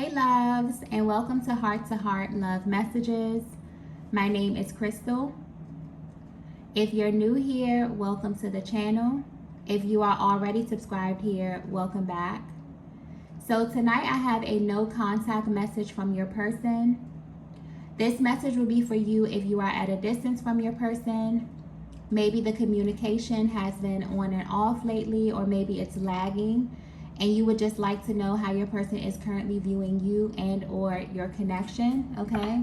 Hey loves, and welcome to Heart Love Messages. My name is Crystal. If you're new here, welcome to the channel. If you are already subscribed here, welcome back. So tonight I have a no contact message from your person. This message will be for you if you are at a distance from your person. Maybe the communication has been on and off lately, or maybe it's lagging, and you would just like to know how your person is currently viewing you and or your connection, okay?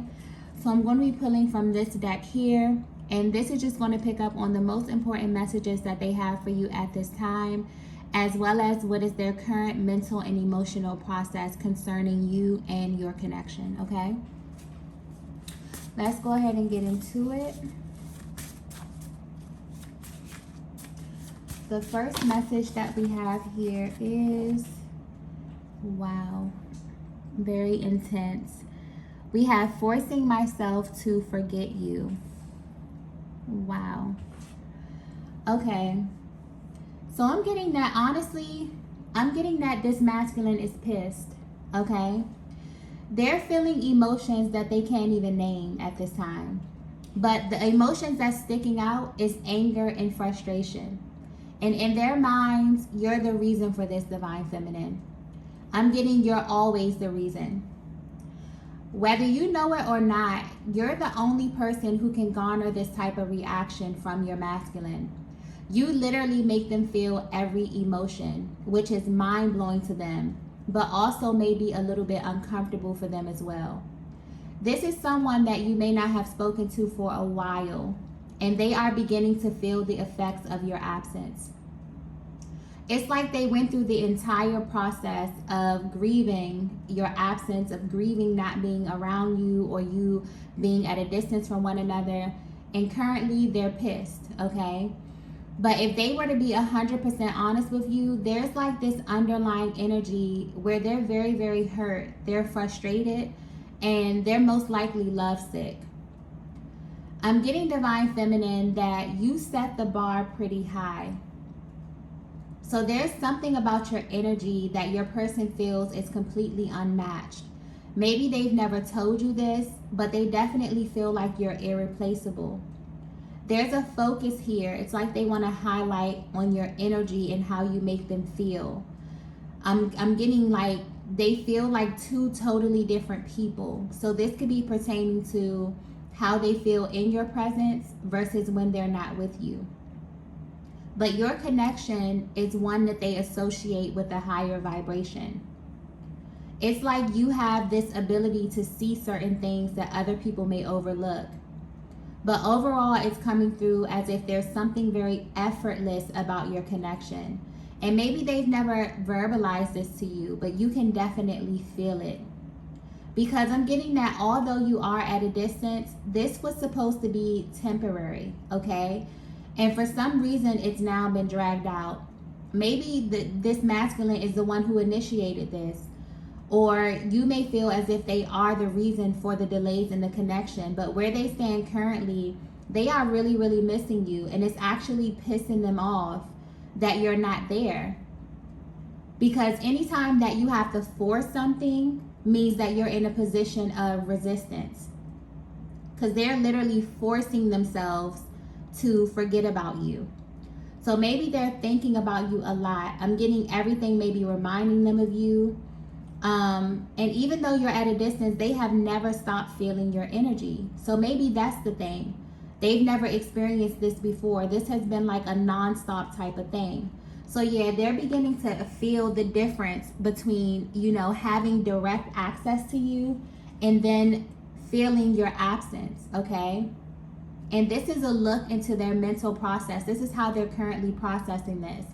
So I'm going to be pulling from this deck here, and this is just going to pick up on the most important messages that they have for you at this time, as well as what is their current mental and emotional process concerning you and your connection, okay? Let's go ahead and get into it. The first message that we have here is, wow, very intense. We have forcing myself to forget you. Wow. Okay. So I'm getting that, honestly, I'm getting that this masculine is pissed, okay? They're feeling emotions that they can't even name at this time. But the emotions that's sticking out is anger and frustration. And in their minds, you're the reason for this, Divine Feminine. I'm getting you're always the reason. Whether you know it or not, you're the only person who can garner this type of reaction from your masculine. You literally make them feel every emotion, which is mind-blowing to them, but also may be a little bit uncomfortable for them as well. This is someone that you may not have spoken to for a while, and they are beginning to feel the effects of your absence. It's like they went through the entire process of grieving your absence, of grieving not being around you or you being at a distance from one another, and currently they're pissed, okay? But if they were to be 100% honest with you, there's like this underlying energy where they're very, very hurt, they're frustrated, and they're most likely lovesick. I'm getting, Divine Feminine, that you set the bar pretty high. So there's something about your energy that your person feels is completely unmatched. Maybe they've never told you this, but they definitely feel like you're irreplaceable. There's a focus here. It's like they want to highlight on your energy and how you make them feel. I'm getting like they feel like two totally different people. So this could be pertaining to how they feel in your presence versus when they're not with you. But your connection is one that they associate with a higher vibration. It's like you have this ability to see certain things that other people may overlook. But overall, it's coming through as if there's something very effortless about your connection. And maybe they've never verbalized this to you, but you can definitely feel it. Because I'm getting that although you are at a distance, this was supposed to be temporary, okay? And for some reason, it's now been dragged out. Maybe this masculine is the one who initiated this. Or you may feel as if they are the reason for the delays in the connection. But where they stand currently, they are really, really missing you. And it's actually pissing them off that you're not there. Because anytime that you have to force something means that you're in a position of resistance. Because they're literally forcing themselves to forget about you. So maybe they're thinking about you a lot. I'm getting everything maybe reminding them of you. And even though you're at a distance, they have never stopped feeling your energy. So maybe that's the thing. They've never experienced this before. This has been like a non-stop type of thing. So yeah, they're beginning to feel the difference between, you know, having direct access to you and then feeling your absence, okay? And this is a look into their mental process. This is how they're currently processing this.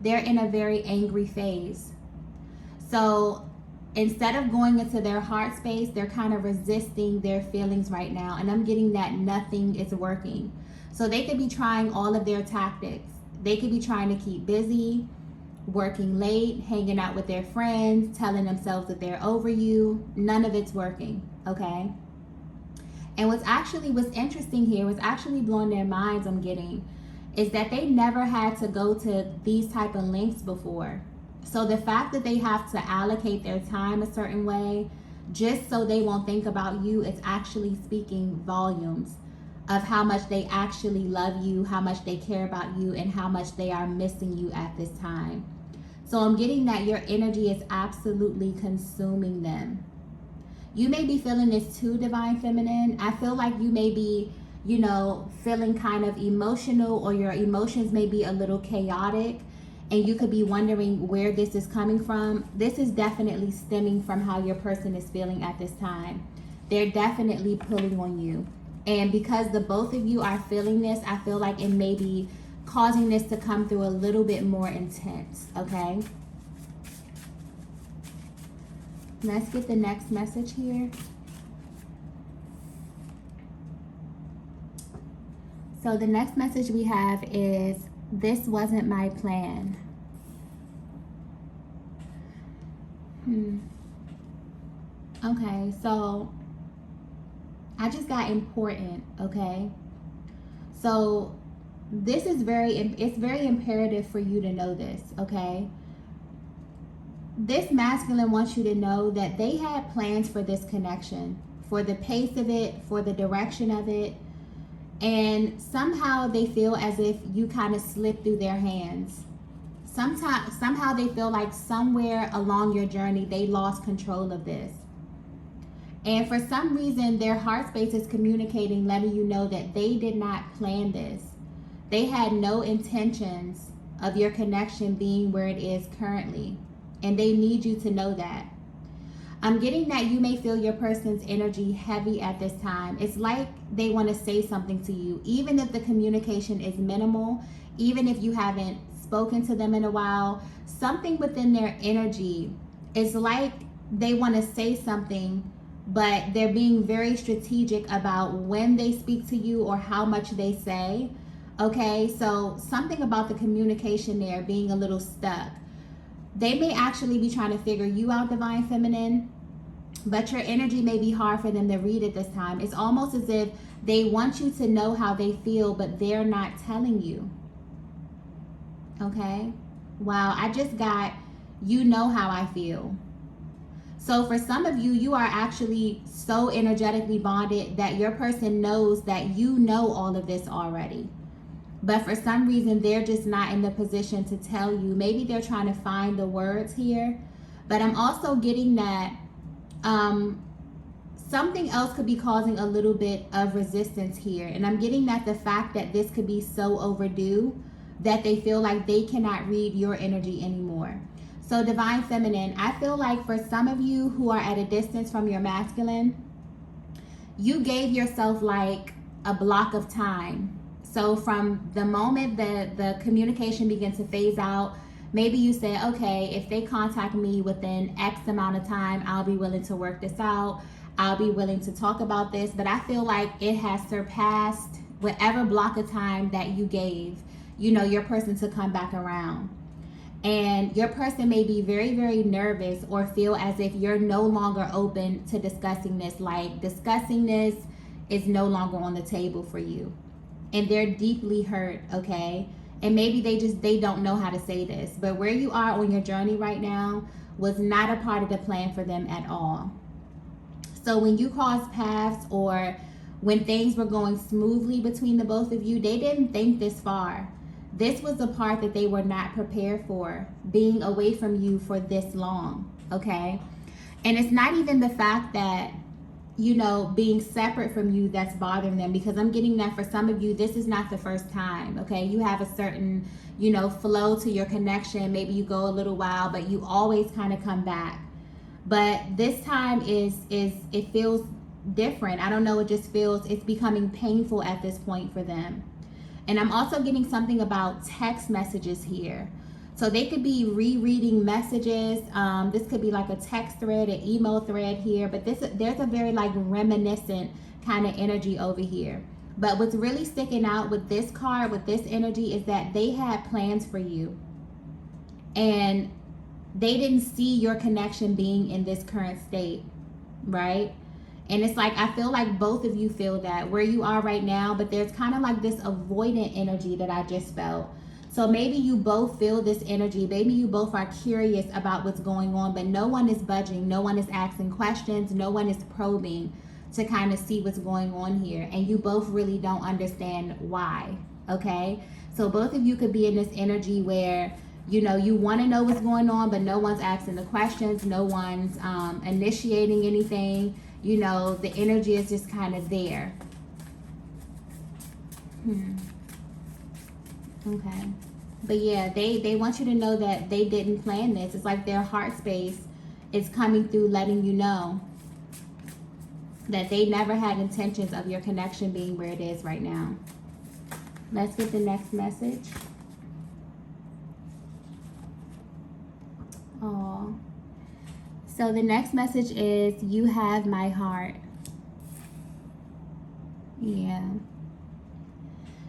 They're in a very angry phase. So instead of going into their heart space, they're kind of resisting their feelings right now. And I'm getting that nothing is working. So they could be trying all of their tactics. They could be trying to keep busy, working late, hanging out with their friends, telling themselves that they're over you. None of it's working, okay? And what's interesting here, what's actually blowing their minds, I'm getting, is that they never had to go to these type of lengths before. So the fact that they have to allocate their time a certain way just so they won't think about you is actually speaking volumes of how much they actually love you, how much they care about you, and how much they are missing you at this time. So I'm getting that your energy is absolutely consuming them. You may be feeling this too, Divine Feminine. I feel like you may be, feeling kind of emotional, or your emotions may be a little chaotic, and you could be wondering where this is coming from. This is definitely stemming from how your person is feeling at this time. They're definitely pulling on you. And because the both of you are feeling this, I feel like it may be causing this to come through a little bit more intense, okay? Let's get the next message here. So the next message we have is, this wasn't my plan. Okay, so I just got important, okay? So this is it's very imperative for you to know this, okay? This masculine wants you to know that they had plans for this connection, for the pace of it, for the direction of it, and somehow they feel as if you kind of slipped through their hands. Somehow they feel like somewhere along your journey they lost control of this. And for some reason their heart space is communicating, letting you know that they did not plan this. They had no intentions of your connection being where it is currently. And they need you to know that. I'm getting that you may feel your person's energy heavy at this time. It's like they want to say something to you, even if the communication is minimal, even if you haven't spoken to them in a while. Something within their energy is like they want to say something, but they're being very strategic about when they speak to you or how much they say. Okay, so something about the communication there being a little stuck. They may actually be trying to figure you out, Divine Feminine, but your energy may be hard for them to read at this time. It's almost as if they want you to know how they feel, but they're not telling you. Okay? Wow, I just got, you know how I feel. So for some of you, you are actually so energetically bonded that your person knows that you know all of this already. But for some reason, they're just not in the position to tell you. Maybe they're trying to find the words here. But I'm also getting that something else could be causing a little bit of resistance here. And I'm getting that the fact that this could be so overdue that they feel like they cannot read your energy anymore. So Divine Feminine, I feel like for some of you who are at a distance from your masculine, you gave yourself like a block of time. So from the moment the communication begins to phase out, maybe you say, okay, if they contact me within X amount of time, I'll be willing to work this out. I'll be willing to talk about this. But I feel like it has surpassed whatever block of time that you gave, your person to come back around. And your person may be very, very nervous or feel as if you're no longer open to discussing this. Like discussing this is no longer on the table for you. And they're deeply hurt, okay? And maybe they don't know how to say this. But where you are on your journey right now was not a part of the plan for them at all. So when you crossed paths or when things were going smoothly between the both of you, they didn't think this far. This was the part that they were not prepared for, being away from you for this long, okay? And it's not even the fact that, being separate from you that's bothering them, because I'm getting that for some of you, this is not the first time, okay? You have a certain, flow to your connection. Maybe you go a little while, but you always kind of come back. But this time it feels different. I don't know, it just feels, it's becoming painful at this point for them. And I'm also getting something about text messages here. So they could be rereading messages. This could be like a text thread, an email thread here. But there's a very like reminiscent kind of energy over here. But what's really sticking out with this card, with this energy, is that they had plans for you. And they didn't see your connection being in this current state, right? And it's like, I feel like both of you feel that where you are right now, but there's kind of like this avoidant energy that I just felt. So maybe you both feel this energy. Maybe you both are curious about what's going on, but no one is budging. No one is asking questions. No one is probing to kind of see what's going on here. And you both really don't understand why. Okay? So both of you could be in this energy where, you know, you want to know what's going on, but no one's asking the questions. No one's initiating anything. You know, the energy is just kind of there. Okay. But yeah, they want you to know that they didn't plan this. It's like their heart space is coming through, letting you know that they never had intentions of your connection being where it is right now. Let's get the next message. Oh. So the next message is, you have my heart. Yeah.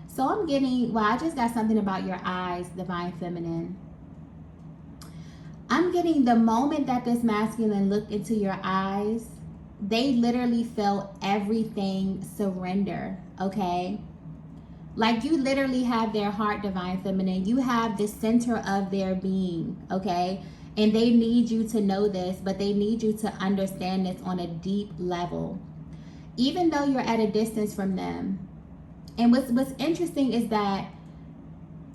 So I'm getting, well, I just got something about your eyes, Divine Feminine. I'm getting the moment that this masculine looked into your eyes, they literally felt everything surrender, okay? Like you literally have their heart, Divine Feminine. You have the center of their being, okay? And they need you to know this, but they need you to understand this on a deep level. Even though you're at a distance from them. And what's interesting is that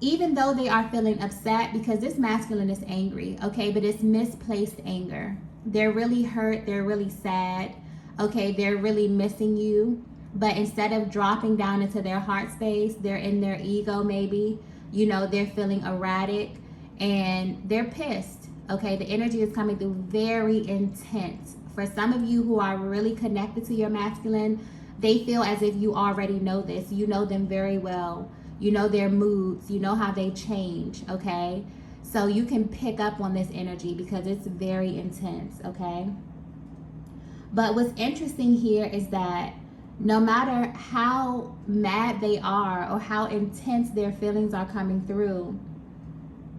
even though they are feeling upset, because this masculine is angry, okay, but it's misplaced anger. They're really hurt, they're really sad, okay, they're really missing you. But instead of dropping down into their heart space, they're in their ego maybe. You know, they're feeling erratic and they're pissed, okay? The energy is coming through very intense. For some of you who are really connected to your masculine, they feel as if you already know this. You know them very well. You know their moods. You know how they change, okay? So you can pick up on this energy because it's very intense, okay? But what's interesting here is that no matter how mad they are or how intense their feelings are coming through,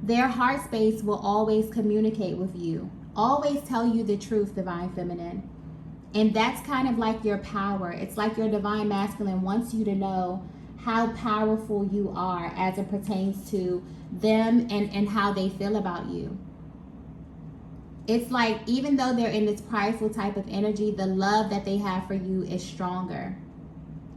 their heart space will always communicate with you. Always tell you the truth, Divine Feminine. And that's kind of like your power. It's like your Divine Masculine wants you to know how powerful you are as it pertains to them and how they feel about you. It's like even though they're in this prideful type of energy, the love that they have for you is stronger.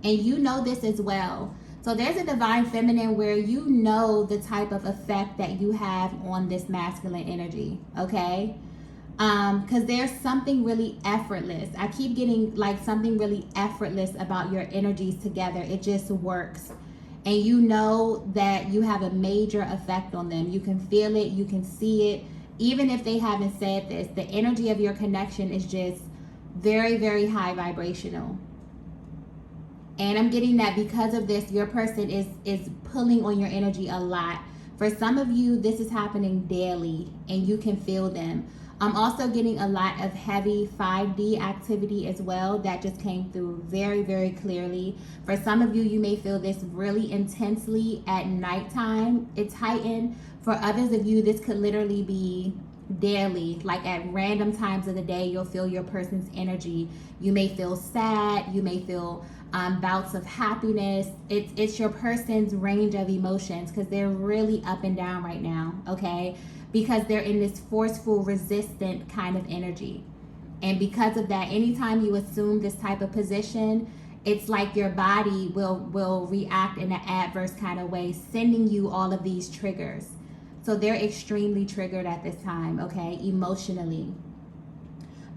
And you know this as well. So there's a Divine Feminine where you know the type of effect that you have on this masculine energy, okay? Because there's something really effortless. I keep getting like something really effortless about your energies together. It just works. And you know that you have a major effect on them. You can feel it, you can see it. Even if they haven't said this, the energy of your connection is just very, very high vibrational. And I'm getting that because of this, your person is pulling on your energy a lot. For some of you, this is happening daily and you can feel them. I'm also getting a lot of heavy 5D activity as well. That just came through very, very clearly. For some of you, you may feel this really intensely at nighttime. It's heightened. For others of you, this could literally be daily. Like at random times of the day, you'll feel your person's energy. You may feel sad. You may feel bouts of happiness. It's your person's range of emotions because they're really up and down right now, okay? Because they're in this forceful, resistant kind of energy. And because of that, anytime you assume this type of position, it's like your body will react in an adverse kind of way, sending you all of these triggers. So they're extremely triggered at this time, okay, emotionally.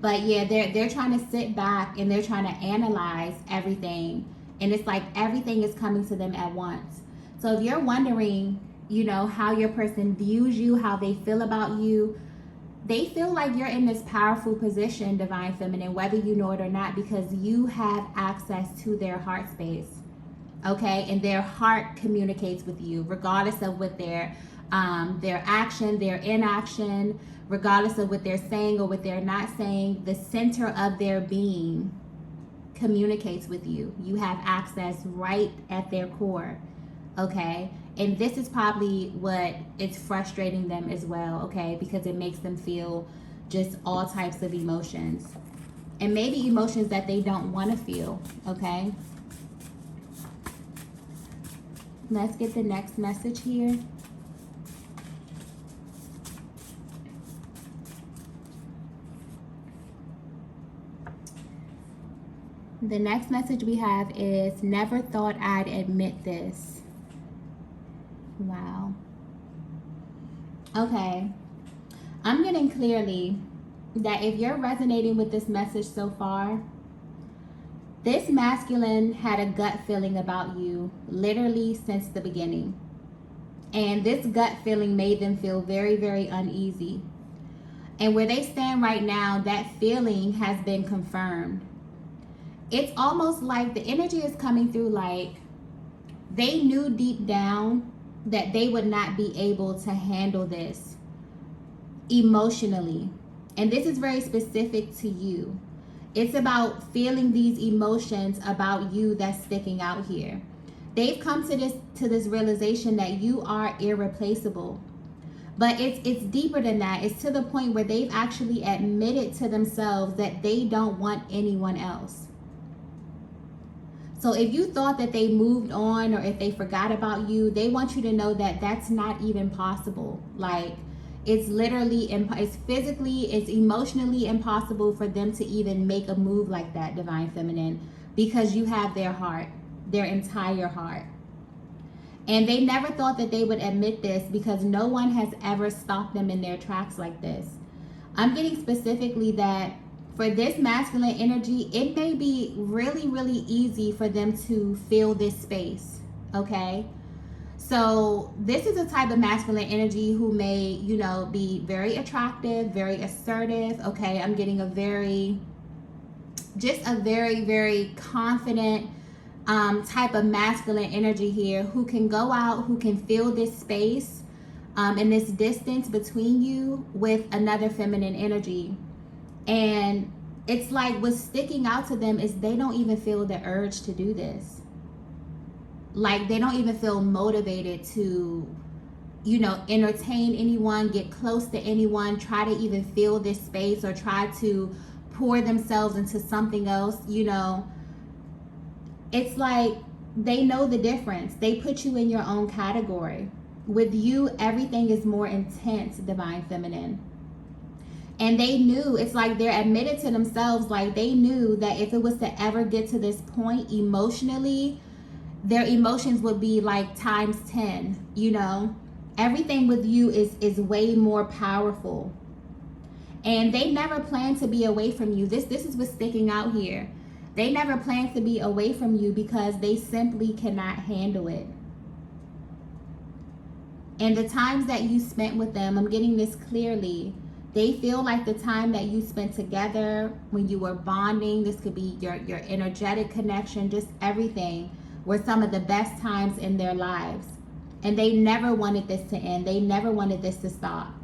But yeah, they're trying to sit back and they're trying to analyze everything. And it's like everything is coming to them at once. So if you're wondering, you know, how your person views you, how they feel about you, they feel like you're in this powerful position, Divine Feminine, whether you know it or not, because you have access to their heart space, okay? And their heart communicates with you, regardless of what their action, their inaction, regardless of what they're saying or what they're not saying, the center of their being communicates with you. You have access right at their core, okay? And this is probably what is frustrating them as well, okay? Because it makes them feel just all types of emotions. And maybe emotions that they don't want to feel, okay? Let's get the next message here. The next message we have is never thought I'd admit this. Wow. Okay. I'm getting clearly that if you're resonating with this message so far, this masculine had a gut feeling about you literally since the beginning. And this gut feeling made them feel very, very uneasy. And where they stand right now, that feeling has been confirmed. It's almost like the energy is coming through like they knew deep down that they would not be able to handle this emotionally. And this is very specific to you. It's about feeling these emotions about you that's sticking out here. They've come to this realization that you are irreplaceable. But it's deeper than that. It's to the point where they've actually admitted to themselves that they don't want anyone else. So if you thought that they moved on or if they forgot about you, they want you to know that that's not even possible. Like, it's literally, it's physically, it's emotionally impossible for them to even make a move like that, Divine Feminine, because you have their heart, their entire heart. And they never thought that they would admit this because no one has ever stopped them in their tracks like this. I'm getting specifically that for this masculine energy, it may be really, really easy for them to fill this space, okay? So this is a type of masculine energy who may, you know, be very attractive, very assertive, okay? I'm getting a very, very confident type of masculine energy here who can go out, who can fill this space and this distance between you with another feminine energy. And it's like what's sticking out to them is they don't even feel the urge to do this. Like they don't even feel motivated to, you know, entertain anyone, get close to anyone, try to even fill this space or try to pour themselves into something else, you know. It's like they know the difference. They put you in your own category. With you, everything is more intense, Divine Feminine. And they knew, it's like they're admitted to themselves, like they knew that if it was to ever get to this point emotionally, their emotions would be like times 10, you know. Everything with you is way more powerful. And they never planned to be away from you. This is what's sticking out here. They never planned to be away from you because they simply cannot handle it. And the times that you spent with them, I'm getting this clearly, they feel like the time that you spent together when you were bonding, this could be your energetic connection, just everything, were some of the best times in their lives. And they never wanted this to end. They never wanted this to stop.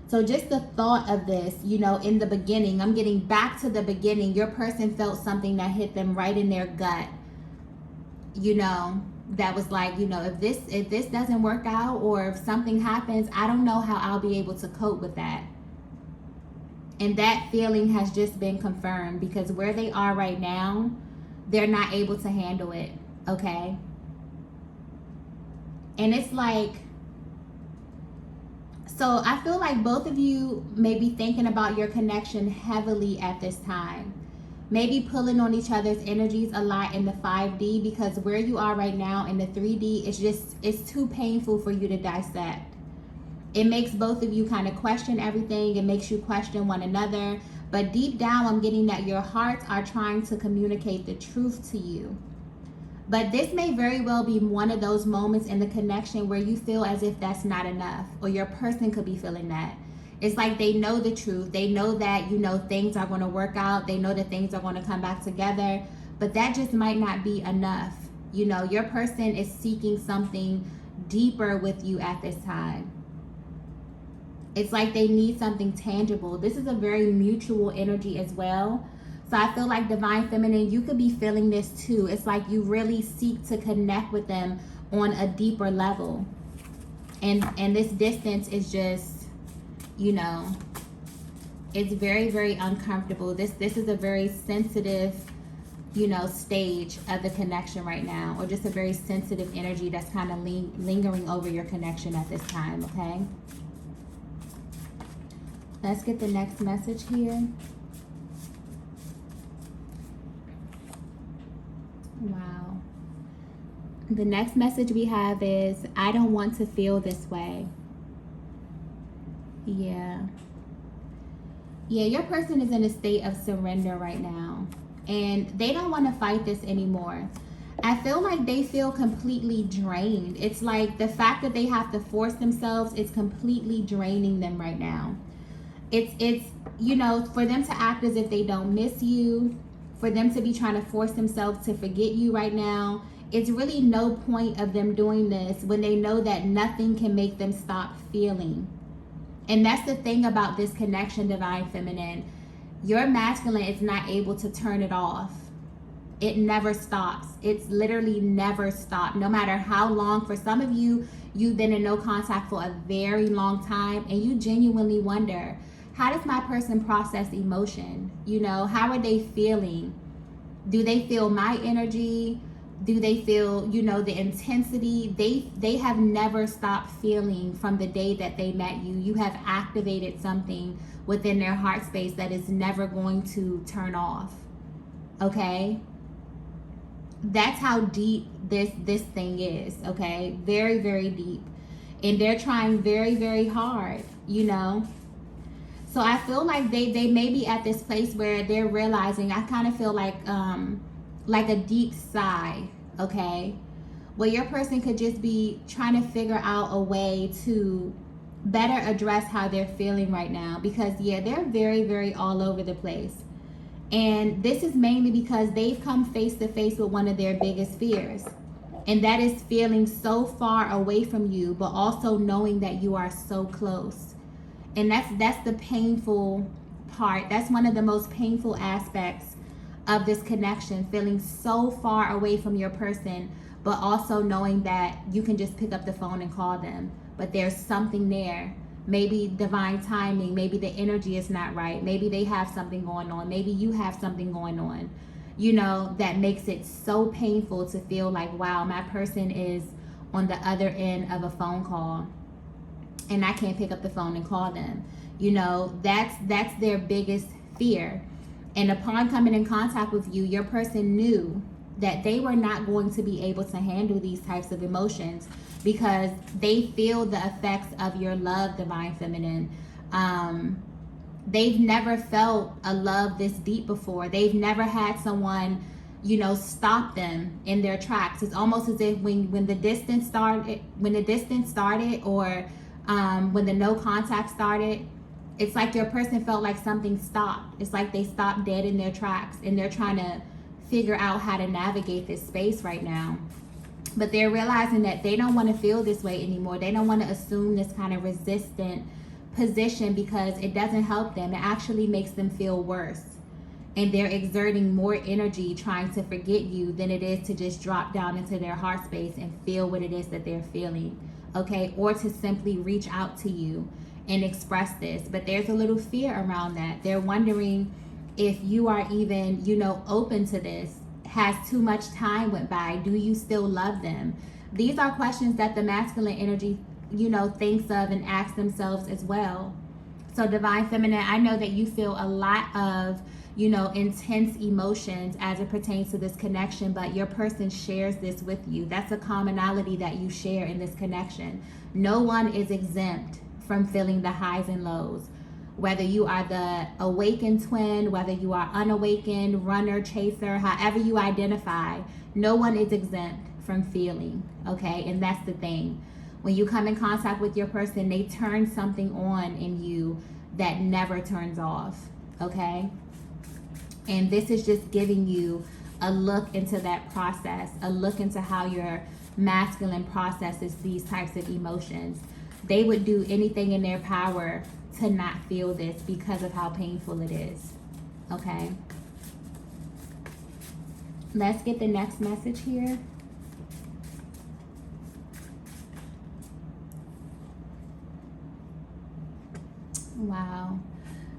So just the thought of this, you know, in the beginning, I'm getting back to the beginning. Your person felt something that hit them right in their gut, you know, that was like, you know, if this doesn't work out or if something happens, I don't know how I'll be able to cope with that. And that feeling has just been confirmed because where they are right now, they're not able to handle it, okay? And it's like, so I feel like both of you may be thinking about your connection heavily at this time. Maybe pulling on each other's energies a lot in the 5D because where you are right now in the 3D, it's too painful for you to dissect. It makes both of you kind of question everything. It makes you question one another. But deep down, I'm getting that your hearts are trying to communicate the truth to you. But this may very well be one of those moments in the connection where you feel as if that's not enough, or your person could be feeling that. It's like they know the truth. They know that, you know, things are going to work out. They know that things are going to come back together. But that just might not be enough. You know, your person is seeking something deeper with you at this time. It's like they need something tangible. This is a very mutual energy as well. So I feel like Divine Feminine, you could be feeling this too. It's like you really seek to connect with them on a deeper level. And this distance is just, you know, it's very, very uncomfortable. This is a very sensitive, you know, stage of the connection right now, or just a very sensitive energy that's kind of lingering over your connection at this time, okay? Let's get the next message here. The next message we have is, I don't want to feel this way. Yeah. Yeah, your person is in a state of surrender right now. And they don't want to fight this anymore. I feel like they feel completely drained. It's like the fact that they have to force themselves is completely draining them right now. It's you know, for them to act as if they don't miss you, for them to be trying to force themselves to forget you right now, it's really no point of them doing this when they know that nothing can make them stop feeling. And that's the thing about this connection, Divine Feminine. Your masculine is not able to turn it off. It never stops. It's literally never stopped. No matter how long, for some of you, you've been in no contact for a very long time, and you genuinely wonder, how does my person process emotion? You know, how are they feeling? Do they feel my energy? Do they feel, you know, the intensity? They have never stopped feeling from the day that they met you. You have activated something within their heart space that is never going to turn off. Okay? That's how deep this thing is, okay? Very, very deep. And they're trying very, very hard, you know? So I feel like they may be at this place where they're realizing, I kind of feel like a deep sigh, okay? Where your person could just be trying to figure out a way to better address how they're feeling right now. Because, yeah, they're very, very all over the place. And this is mainly because they've come face to face with one of their biggest fears. And that is feeling so far away from you, but also knowing that you are so close. And that's the painful part. That's one of the most painful aspects of this connection, feeling so far away from your person, but also knowing that you can just pick up the phone and call them. But there's something there. Maybe divine timing, maybe the energy is not right, maybe they have something going on, maybe you have something going on, you know, that makes it so painful to feel like, wow, my person is on the other end of a phone call and I can't pick up the phone and call them. You know, that's their biggest fear. And upon coming in contact with you, your person knew that they were not going to be able to handle these types of emotions because they feel the effects of your love, Divine Feminine. They've never felt a love this deep before. They've never had someone, you know, stop them in their tracks. It's almost as if when the distance started, or when the no contact started, it's like your person felt like something stopped. It's like they stopped dead in their tracks and they're trying to figure out how to navigate this space right now. But they're realizing that they don't want to feel this way anymore. They don't want to assume this kind of resistant position because it doesn't help them. It actually makes them feel worse. And they're exerting more energy trying to forget you than it is to just drop down into their heart space and feel what it is that they're feeling. Okay? Or to simply reach out to you and express this. But there's a little fear around that. They're wondering if you are even, you know, open to this. Has too much time went by? Do you still love them? These are questions that the masculine energy, you know, thinks of and asks themselves as well. So Divine Feminine, I know that you feel a lot of, you know, intense emotions as it pertains to this connection, but your person shares this with you. That's a commonality that you share in this connection. No one is exempt from feeling the highs and lows. Whether you are the awakened twin, whether you are unawakened, runner, chaser, however you identify, no one is exempt from feeling, okay? And that's the thing. When you come in contact with your person, they turn something on in you that never turns off, okay? And this is just giving you a look into that process, a look into how your masculine processes these types of emotions. They would do anything in their power to not feel this because of how painful it is, okay? Let's get the next message here. Wow.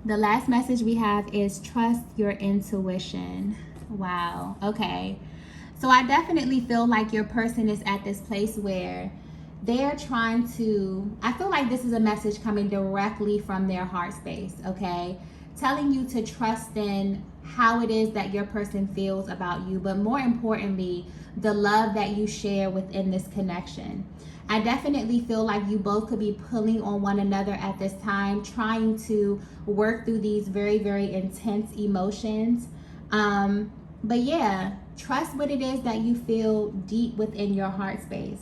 The last message we have is trust your intuition. Wow. Okay. So I definitely feel like your person is at this place where they're trying to, I feel like this is a message coming directly from their heart space, okay? telling you to trust in how it is that your person feels about you, but more importantly, the love that you share within this connection. I definitely feel like you both could be pulling on one another at this time, trying to work through these very, very intense emotions. But yeah, trust what it is that you feel deep within your heart space.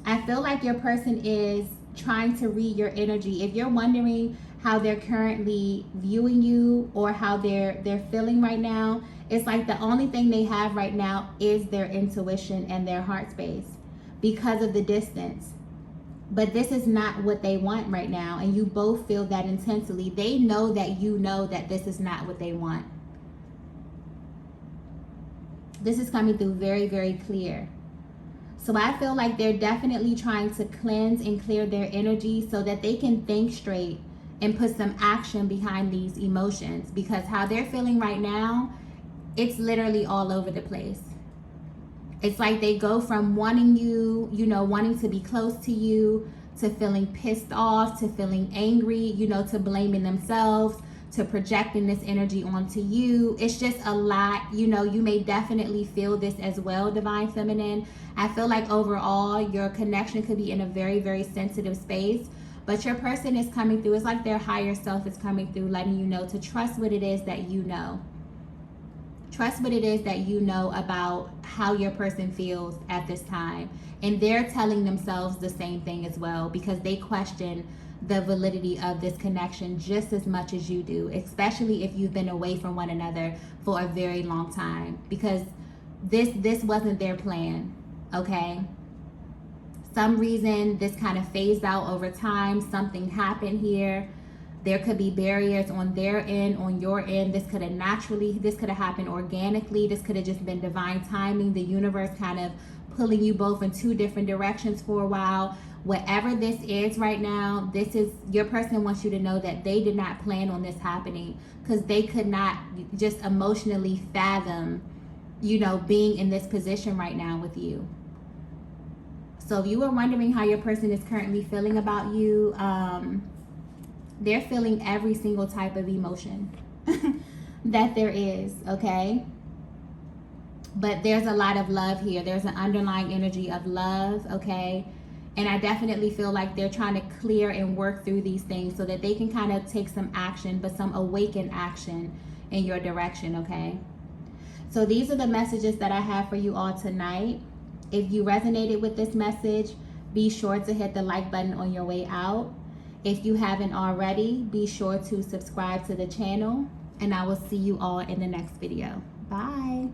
I feel like your person is trying to read your energy. If you're wondering how they're currently viewing you or how they're feeling right now, it's like the only thing they have right now is their intuition and their heart space because of the distance. But this is not what they want right now, and you both feel that intensely. They know that you know that this is not what they want. This is coming through very, very clear. So I feel like they're definitely trying to cleanse and clear their energy so that they can think straight and put some action behind these emotions, because how they're feeling right now, it's literally all over the place. It's like they go from wanting you, wanting to be close to you, to feeling pissed off, to feeling angry, to blaming themselves, to projecting this energy onto you. It's just a lot. You may definitely feel this as well, Divine Feminine. I feel like overall your connection could be in a very, very sensitive space, but your person is coming through. It's like their higher self is coming through, letting you know to trust what it is that you know. Trust what it is that you know about how your person feels at this time. And they're telling themselves the same thing as well, because they question the validity of this connection just as much as you do, especially if you've been away from one another for a very long time, because this wasn't their plan, okay? Some reason this kind of phased out over time. Something happened here. There could be barriers on their end, on your end. This could have happened organically. This could have just been divine timing. The universe kind of pulling you both in two different directions for a while. Whatever this is right now, this is your person wants you to know that they did not plan on this happening, because they could not just emotionally fathom, being in this position right now with you. So if you were wondering how your person is currently feeling about you, they're feeling every single type of emotion that there is, okay? But there's a lot of love here. There's an underlying energy of love, okay? And I definitely feel like they're trying to clear and work through these things so that they can kind of take some action, but some awakened action in your direction, okay? So these are the messages that I have for you all tonight. If you resonated with this message, be sure to hit the like button on your way out. If you haven't already, be sure to subscribe to the channel, and I will see you all in the next video. Bye.